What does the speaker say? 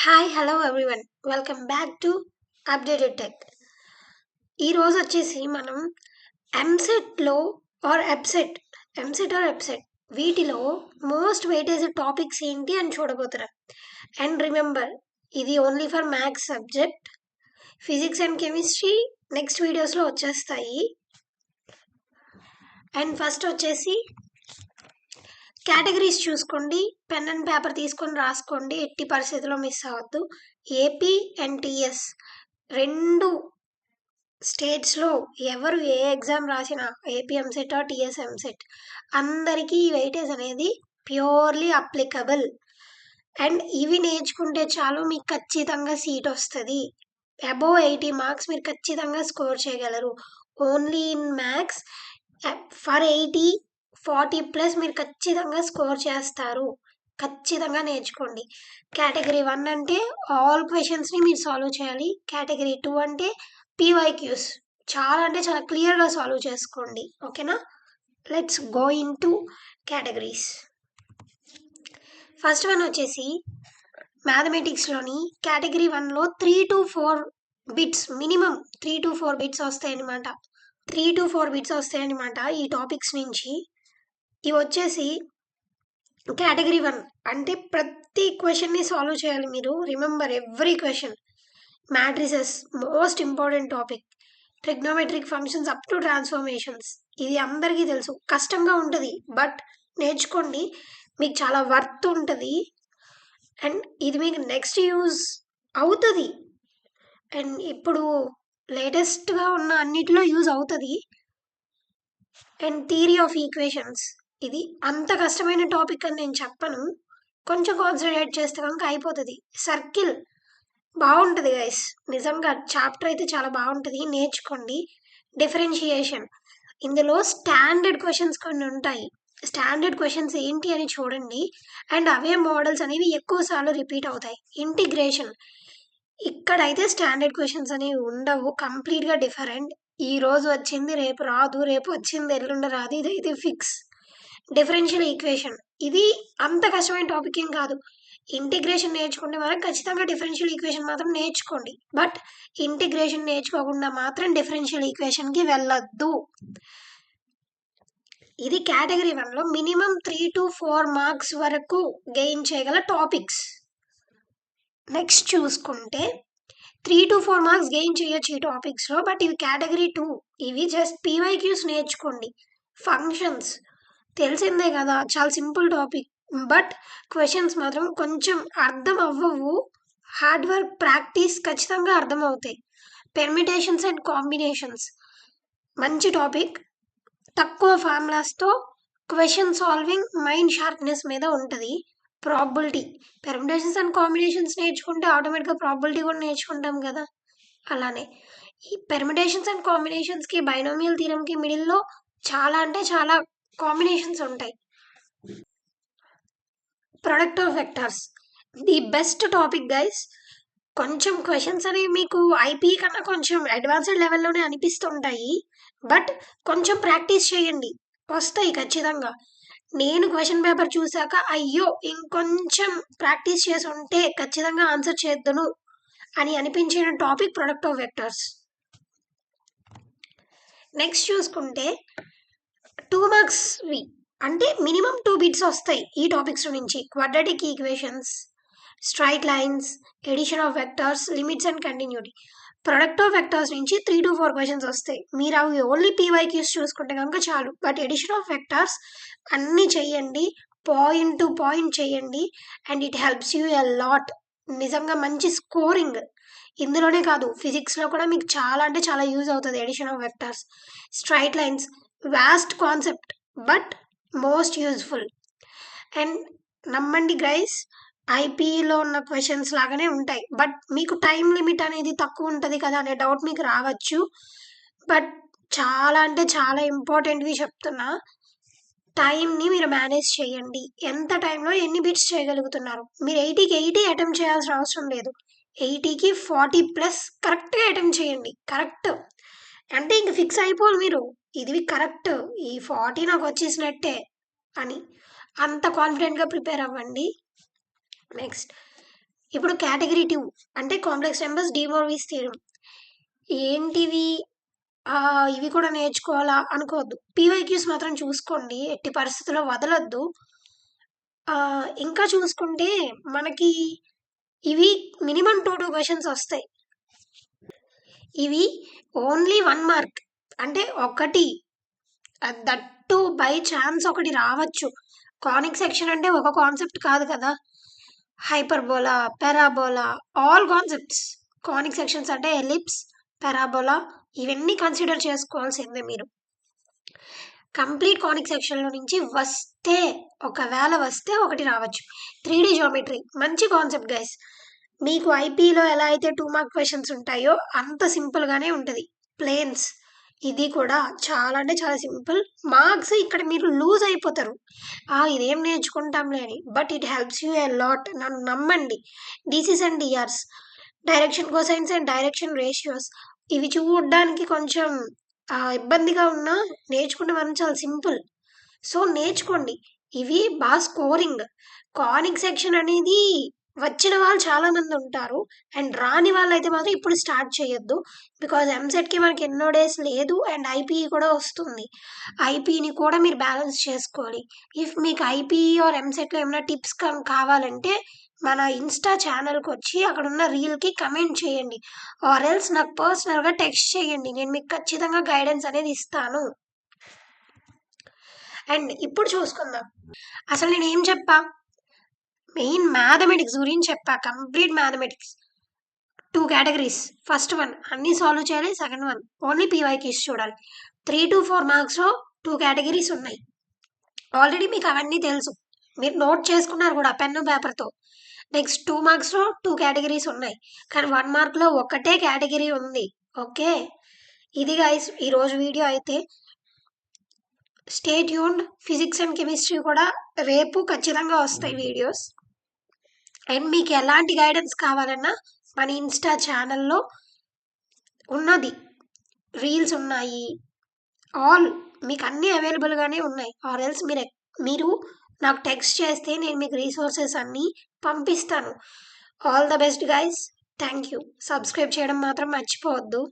Hi hello everyone welcome back to updated tech. ఈరోజు వచ్చేసి మనం ఎంసెట్లో ఎంసెట్ ఆర్ ఎప్సెట్ వీటిలో మోస్ట్ వెయిటేజ్ టాపిక్స్ ఏంటి అని చూడబోతున్నాం. అండ్ రిమెంబర్, ఇది only for maths subject. Physics and chemistry next వీడియోస్లో వచ్చేస్తాయి. అండ్ ఫస్ట్ వచ్చేసి కేటగిరీస్ చూసుకోండి. పెన్ అండ్ పేపర్ తీసుకొని రాసుకోండి, ఎట్టి పరిస్థితుల్లో మిస్ అవ్వద్దు. ఏపీ అండ్ టీఎస్ రెండు స్టేట్స్లో ఎవరు ఏ ఎగ్జామ్ రాసినా, ఏపీ ఎంసెట్ టీఎస్ ఎంసెట్, అందరికీ ఈ వెయిటేజ్ అనేది ప్యూర్లీ అప్లికబుల్. అండ్ ఇవి నేర్చుకుంటే చాలు, మీకు ఖచ్చితంగా సీట్ వస్తుంది. అబోవ్ 80 మార్క్స్ మీరు ఖచ్చితంగా స్కోర్ చేయగలరు. ఓన్లీ ఇన్ మ్యాథ్స్ ఫర్ 40+ మీరు ఖచ్చితంగా స్కోర్ చేస్తారు. ఖచ్చితంగా నేర్చుకోండి. కేటగిరీ 1 అంటే ఆల్ క్వశ్చన్స్ని మీరు సాల్వ్ చేయాలి. కేటగిరీ 2 అంటే పీవైక్యూస్ చాలా అంటే చాలా క్లియర్గా సాల్వ్ చేసుకోండి. ఓకేనా? Let's go into categories. First one వచ్చేసి మ్యాథమెటిక్స్లోని కేటగిరీ 1లో 3 to 4 bits, minimum 3 to 4 bits వస్తాయన్నమాట. 3 to 4 బిట్స్ వస్తాయన్నమాట ఈ టాపిక్స్ నుంచి. ఇవి వచ్చేసి కేటగిరీ 1 అంటే ప్రతి క్వశ్చన్ని సాల్వ్ చేయాలి మీరు. Remember every question. Matrices most important topic. Trigonometric functions up to transformations. ఇది అందరికీ తెలుసు, కష్టంగా ఉంటుంది బట్ నేర్చుకోండి, మీకు చాలా వర్త్ ఉంటుంది. అండ్ ఇది మీకు నెక్స్ట్ యూజ్ అవుతుంది. అండ్ ఇప్పుడు లేటెస్ట్గా ఉన్న అన్నిటిలో యూజ్ అవుతుంది. అండ్ థియరీ ఆఫ్ ఈక్వేషన్స్, ఇది అంత కష్టమైన టాపిక్ అని నేను చెప్పను, కొంచెం కాన్సన్ట్రేట్ చేస్తే కనుక అయిపోతుంది. సర్కిల్ బాగుంటుంది గైస్, నిజంగా చాప్టర్ అయితే చాలా బాగుంటుంది, నేర్చుకోండి. డిఫరెన్షియేషన్, ఇందులో స్టాండర్డ్ క్వశ్చన్స్ కొన్ని ఉంటాయి. స్టాండర్డ్ క్వశ్చన్స్ ఏంటి అని చూడండి. అండ్ అవే మోడల్స్ అనేవి ఎక్కువ సార్లు రిపీట్ అవుతాయి. ఇంటిగ్రేషన్, ఇక్కడైతే స్టాండర్డ్ క్వశ్చన్స్ అనేవి ఉండవు, కంప్లీట్గా డిఫరెంట్. ఈ రోజు వచ్చింది రేపు రాదు, రేపు వచ్చింది ఎల్లుండ రాదు, ఇదైతే ఫిక్స్. డిఫరెన్షియల్ ఈక్వేషన్, ఇది అంత కష్టమైన టాపిక్ ఏం కాదు. ఇంటిగ్రేషన్ నేర్చుకుంటే మాత్రం ఖచ్చితంగా డిఫరెన్షియల్ ఈక్వేషన్ మాత్రం నేర్చుకోండి. బట్ ఇంటిగ్రేషన్ నేర్చుకోకుండా మాత్రం డిఫరెన్షియల్ ఈక్వేషన్కి వెళ్ళొద్దు. ఇది కేటగిరీ 1లో మినిమం 3 to 4 మార్క్స్ వరకు గెయిన్ చేయగల టాపిక్స్. నెక్స్ట్ చూసుకుంటే 3 to 4 మార్క్స్ గెయిన్ చేయొచ్చు ఈ టాపిక్స్లో, బట్ ఇవి కేటగిరీ 2. ఇవి జస్ట్ పీవైక్యూస్ నేర్చుకోండి. ఫంక్షన్స్ తెలిసిందే కదా, చాలా సింపుల్ టాపిక్, బట్ క్వశ్చన్స్ మాత్రం కొంచెం అర్థం అవ్వవు. హార్డ్ వర్క్, ప్రాక్టీస్ ఖచ్చితంగా అర్థం అవుతాయి. పెర్మిటేషన్స్ అండ్ కాంబినేషన్స్ మంచి టాపిక్, తక్కువ ఫార్ములాస్తో క్వశ్చన్ సాల్వింగ్, మైండ్ షార్ప్నెస్ మీద ఉంటుంది. ప్రాబిలిటీ, పెర్మిటేషన్స్ అండ్ కాంబినేషన్స్ నేర్చుకుంటే ఆటోమేటిక్గా ప్రాబిలిటీ కూడా నేర్చుకుంటాం కదా. అలానే ఈ పెర్మిటేషన్స్ అండ్ కాంబినేషన్స్కి బైనోమియల్ థీరంకి మిడిల్లో చాలా అంటే చాలా కాంబినేషన్స్ ఉంటాయి. Product of vectors, the best topic guys. కొంచెం క్వశ్చన్స్ అనేవి మీకు ఐపీ కన్నా కొంచెం అడ్వాన్స్డ్ లెవెల్లోనే అనిపిస్తుంటాయి, బట్ కొంచెం ప్రాక్టీస్ చేయండి, వస్తాయి ఖచ్చితంగా. నేను క్వశ్చన్ పేపర్ చూశాక అయ్యో ఇంకొంచెం ప్రాక్టీస్ చేసి ఉంటే ఖచ్చితంగా ఆన్సర్ చేద్దును అని అనిపించిన topic product of vectors. Next చూసుకుంటే 2 మార్క్స్వి అంటే మినిమం 2 బిట్స్ వస్తాయి ఈ టాపిక్స్ నుంచి. Quadratic equations, straight lines, addition of vectors, limits and continuity. Product of vectors నుంచి 3 to 4 క్వశ్చన్స్ వస్తాయి. మీరు అవి ఓన్లీ పీవైక్యూస్ చూసుకుంటే కనుక చాలు, బట్ ఎడిషన్ ఆఫ్ వెక్టర్స్ అన్నీ చెయ్యండి, పాయింట్ టు పాయింట్ చేయండి. And it helps you a lot. నిజంగా మంచి స్కోరింగ్ ఇందులోనే కాదు, ఫిజిక్స్లో కూడా మీకు చాలా అంటే చాలా యూజ్ అవుతుంది addition of vectors. Straight lines vast concept but most useful. And నమ్మండి గైస్, ఐపీలో ఉన్న క్వశ్చన్స్ లాగానే ఉంటాయి, బట్ మీకు టైం లిమిట్ అనేది తక్కువ ఉంటుంది కదా అనే డౌట్ మీకు రావచ్చు. బట్ చాలా అంటే చాలా ఇంపార్టెంట్వి చెప్తున్నా. టైంని మీరు మేనేజ్ చేయండి. ఎంత టైంలో ఎన్ని బిట్స్ చేయగలుగుతున్నారు? మీరు 80కి 80 అటెంప్ట్ చేయాల్సిన అవసరం లేదు, 80కి 40+ కరెక్ట్గా అటెంప్ట్ చేయండి. కరెక్ట్ అంటే ఇంక ఫిక్స్ అయిపోవాలి మీరు, ఇది కరెక్ట్, ఈ 40 నాకు వచ్చేసినట్టే అని అంత కాన్ఫిడెంట్గా ప్రిపేర్ అవ్వండి. నెక్స్ట్ ఇప్పుడు కేటగిరీ 2 అంటే కాంప్లెక్స్ నెంబర్స్, డి మోర్గన్స్ థియరమ్. ఏంటివి? ఇవి కూడా నేర్చుకోవాలా అనుకోవద్దు. పీవైక్యూస్ మాత్రం చూసుకోండి. ఎట్టి పరిస్థితుల్లో వదలొద్దు. ఇంకా చూసుకుంటే మనకి ఇవి మినిమమ్ 2 క్వెషన్స్ వస్తాయి. ఇవి ఓన్లీ 1 మార్క్. అంటే ఒకటి దట్టు బై ఛాన్స్ ఒకటి రావచ్చు. కానిక్ సెక్షన్ అంటే ఒక కాన్సెప్ట్ కాదు కదా. Hyperbola, parabola, all concepts. Conic sections అంటే ఎలిప్స్, పారాబోలా ఇవన్నీ కన్సిడర్ చేసుకోవాల్సిందే మీరు. కంప్లీట్ కానిక్ సెక్షన్లో నుంచి ఒకవేళ వస్తే ఒకటి రావచ్చు. 3D జియోమెట్రీ మంచి కాన్సెప్ట్ గైస్. మీకు ఐపీలో ఎలా అయితే 2 మార్క్ క్వశ్చన్స్ ఉంటాయో అంత సింపుల్గానే ఉంటుంది. ప్లేన్స్ ఇది కూడా చాలా అంటే చాలా సింపుల్. మార్క్స్ ఇక్కడ మీరు లూజ్ అయిపోతారు. ఇదేం నేర్చుకుంటాంలే అని. But it helps you a lot. నన్ను నమ్మండి. DCs and DRs, direction cosines and direction ratios ఇవి చూడడానికి కొంచెం ఇబ్బందిగా ఉన్నా నేర్చుకుంటే మనం చాలా సింపుల్. సో నేర్చుకోండి. ఇవి బాగా స్కోరింగ్. కానిక్ సెక్షన్ అనేది వచ్చిన వాళ్ళు చాలా మంది ఉంటారు. అండ్ రాని వాళ్ళైతే మాత్రం ఇప్పుడు స్టార్ట్ చేయొద్దు. బికాజ్ ఎంసెట్కి మనకి ఎన్నో డేస్ లేదు. అండ్ ఐపీఈ కూడా వస్తుంది. ఐపీఈని కూడా మీరు బ్యాలెన్స్ చేసుకోవాలి. ఇఫ్ మీకు ఐపీఈ ఆర్ ఎంసెట్లో ఏమైనా టిప్స్ కావాలంటే మన ఇన్స్టా ఛానల్కి వచ్చి అక్కడ ఉన్న రీల్కి కమెంట్ చేయండి. ఆర్ ఎల్స్ నాకు పర్సనల్గా టెక్స్ట్ చేయండి. నేను మీకు ఖచ్చితంగా గైడెన్స్ అనేది ఇస్తాను. అండ్ ఇప్పుడు చూసుకుందాం అసలు నేను ఏం చెప్పా. మెయిన్ మ్యాథమెటిక్స్ గురించి చెప్పా. Complete mathematics 2 categories. First one అన్ని సాల్వ్ చేయాలి. సెకండ్ వన్ ఓన్లీ పీవైక్యూస్ చూడాలి. 3 to 4 మార్క్స్లో 2 కేటగిరీస్ ఉన్నాయి. ఆల్రెడీ మీకు అవన్నీ తెలుసు. మీరు నోట్ చేసుకున్నారు కూడా పెన్ను పేపర్తో. నెక్స్ట్ 2 మార్క్స్లో 2 కేటగిరీస్ ఉన్నాయి. కానీ 1 మార్క్లో ఒకటే కేటగిరీ ఉంది. ఓకే, ఇది గైస్ ఈరోజు వీడియో అయితే. Stay tuned. Physics and chemistry కూడా రేపు ఖచ్చితంగా వస్తాయి వీడియోస్. అండ్ మీకు ఎలాంటి గైడెన్స్ కావాలన్నా మన ఇన్స్టా ఛానల్లో ఉన్నది. రీల్స్ ఉన్నాయి. ఆల్ మీకు అన్నీ అవైలబుల్గానే ఉన్నాయి. ఆర్ ఎల్స్ మీరు నాకు టెక్స్ట్ చేస్తే నేను మీకు రీసోర్సెస్ అన్నీ పంపిస్తాను. All the best guys. Thank you. Subscribe చేయడం మాత్రం మర్చిపోవద్దు.